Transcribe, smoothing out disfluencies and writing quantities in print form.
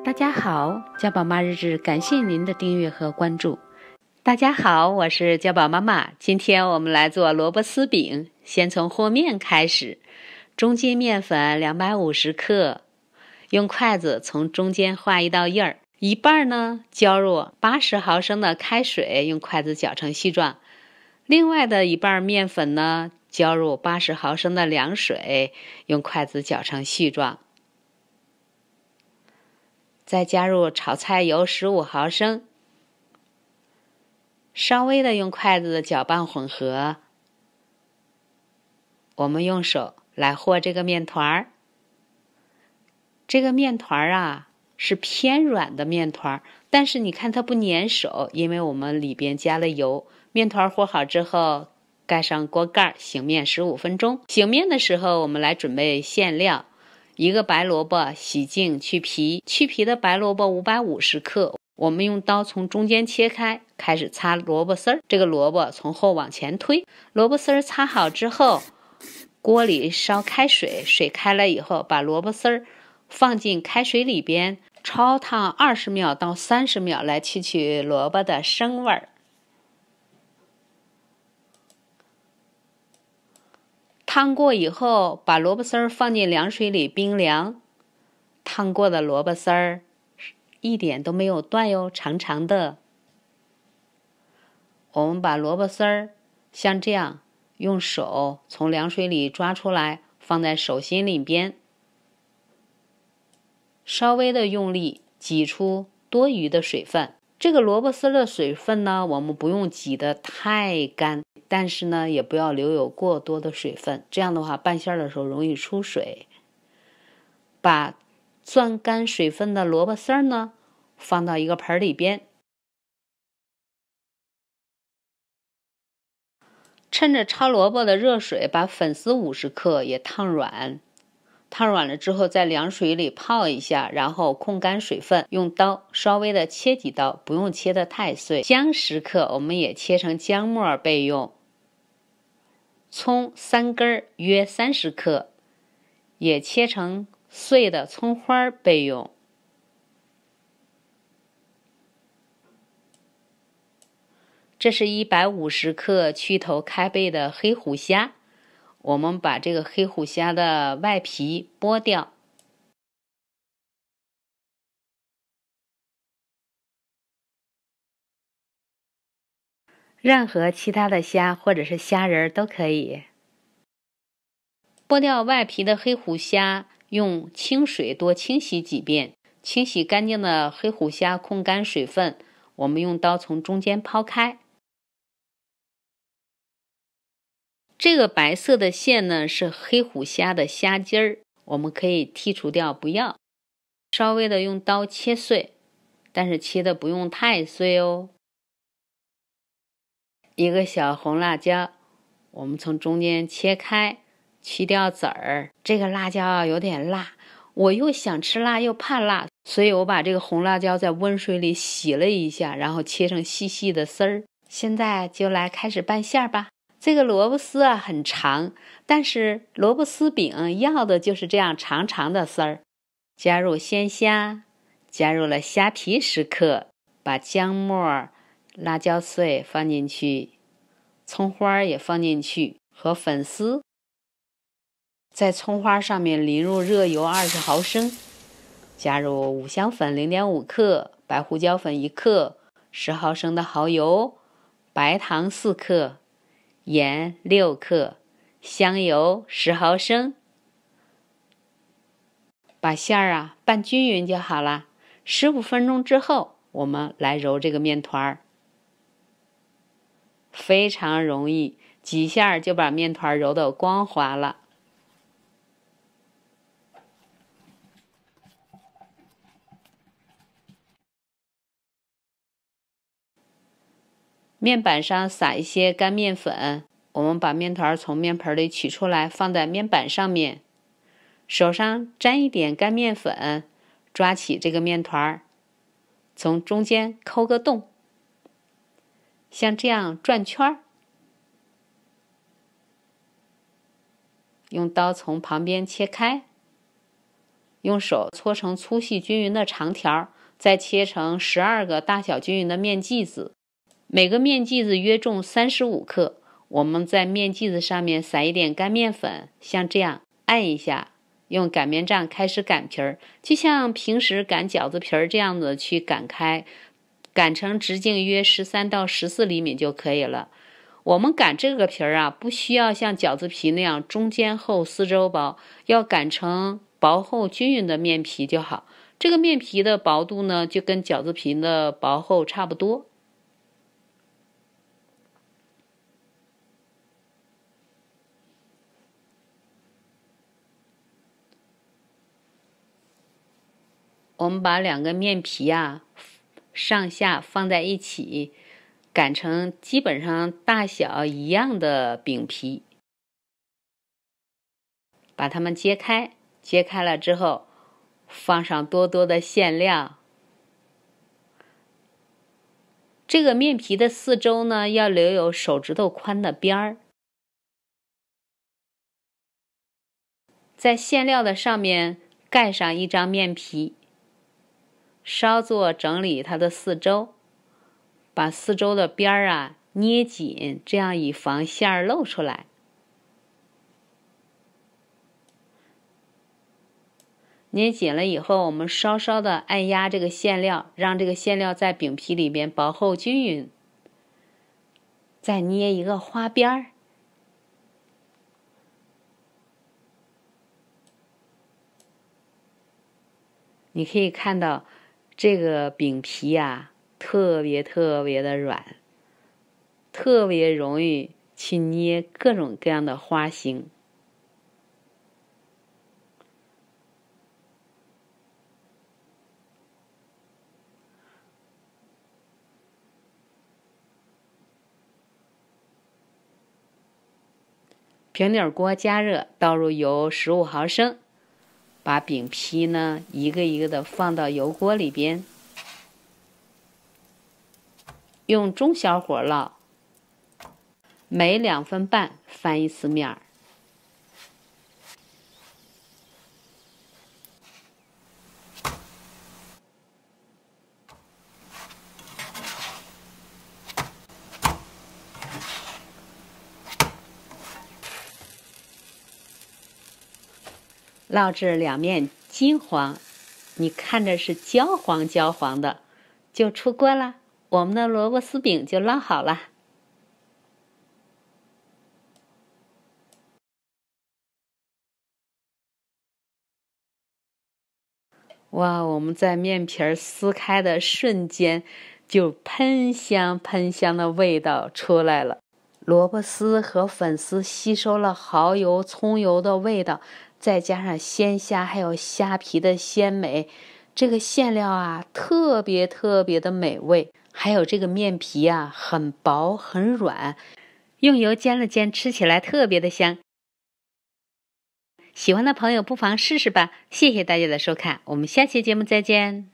大家好，家宝妈日志，感谢您的订阅和关注。大家好，我是家宝妈妈。今天我们来做萝卜丝饼，先从和面开始。中筋面粉250克，用筷子从中间画一道印儿，一半呢浇入80毫升的开水，用筷子搅成细状。另外的一半面粉呢，浇入80毫升的凉水，用筷子搅成细状。再加入炒菜油15毫升，稍微的用筷子搅拌混合。我们用手来和这个面团儿。这个面团啊是偏软的面团，但是你看它不粘手，因为我们里边加了油。面团和好之后，盖上锅盖，醒面15分钟。醒面的时候，我们来准备馅料。一个白萝卜洗净去皮，去皮的白萝卜550克，我们用刀从中间切开，开始擦萝卜丝儿。这个萝卜从后往前推，萝卜丝儿擦好之后，锅里烧开水，水开了以后，把萝卜丝儿放进开水里边，焯烫20秒到30秒，来提取萝卜的生味儿。烫过以后，把萝卜丝儿放进凉水里冰凉。烫过的萝卜丝儿一点都没有断哟，长长的。我们把萝卜丝儿像这样用手从凉水里抓出来，放在手心里边，稍微的用力挤出多余的水分。这个萝卜丝的水分呢，我们不用挤得太干，但是呢，也不要留有过多的水分，这样的话拌馅的时候容易出水。把攥干水分的萝卜丝呢，放到一个盆里边，趁着焯萝卜的热水，把粉丝50克也烫软。烫软了之后，在凉水里泡一下，然后控干水分，用刀稍微的切几刀，不用切得太碎。姜10克，我们也切成姜末备用。葱3根约30克，也切成碎的葱花备用。这是150克去头开背的黑虎虾，我们把这个黑虎虾的外皮剥掉。任何其他的虾或者是虾仁都可以。剥掉外皮的黑虎虾，用清水多清洗几遍。清洗干净的黑虎虾控干水分，我们用刀从中间抛开。这个白色的线呢，是黑虎虾的虾筋儿，我们可以剔除掉，不要。稍微的用刀切碎，但是切的不用太碎哦。一个小红辣椒，我们从中间切开，去掉籽儿。这个辣椒有点辣，我又想吃辣又怕辣，所以我把这个红辣椒在温水里洗了一下，然后切成细细的丝儿。现在就来开始拌馅吧。这个萝卜丝啊很长，但是萝卜丝饼要的就是这样长长的丝儿。加入鲜虾，加入了虾皮10克，把姜末、辣椒碎放进去，葱花也放进去，和粉丝。在葱花上面淋入热油20毫升，加入五香粉0.5克，白胡椒粉1克，10毫升的蚝油，白糖4克，盐6克，香油10毫升。把馅儿啊拌均匀就好了。15分钟之后，我们来揉这个面团儿，非常容易，几下就把面团揉得光滑了。面板上撒一些干面粉，我们把面团从面盆里取出来，放在面板上面。手上沾一点干面粉，抓起这个面团，从中间抠个洞，像这样转圈，用刀从旁边切开，用手搓成粗细均匀的长条，再切成12个大小均匀的面剂子，每个面剂子约重35克。我们在面剂子上面撒一点干面粉，像这样按一下，用擀面杖开始擀皮儿，就像平时擀饺子皮儿这样子去擀开，擀成直径约13到14厘米就可以了。我们擀这个皮儿啊，不需要像饺子皮那样中间厚四周薄，要擀成薄厚均匀的面皮就好。这个面皮的薄度呢，就跟饺子皮的薄厚差不多。我们把2个面皮啊上下放在一起，擀成基本上大小一样的饼皮，把它们揭开，揭开了之后放上多多的馅料。这个面皮的四周呢，要留有手指头宽的边儿，在馅料的上面盖上一张面皮，稍作整理它的四周，把四周的边儿啊捏紧，这样以防馅儿露出来。捏紧了以后，我们稍稍的按压这个馅料，让这个馅料在饼皮里边薄厚均匀。再捏一个花边儿。你可以看到这个饼皮啊，特别的软，特别容易去捏各种各样的花形。平底锅加热，倒入油15毫升，把饼皮呢一个一个的放到油锅里边，用中小火烙，每2分半翻一次面儿。烙至两面金黄，你看着是焦黄的，就出锅了。我们的萝卜丝饼就烙好了。哇，我们在面皮撕开的瞬间，就喷香的味道出来了。萝卜丝和粉丝吸收了蚝油、葱油的味道，再加上鲜虾还有虾皮的鲜美，这个馅料啊特别的美味。还有这个面皮啊很薄很软，用油煎了煎，吃起来特别的香。喜欢的朋友不妨试试吧。谢谢大家的收看，我们下期节目再见。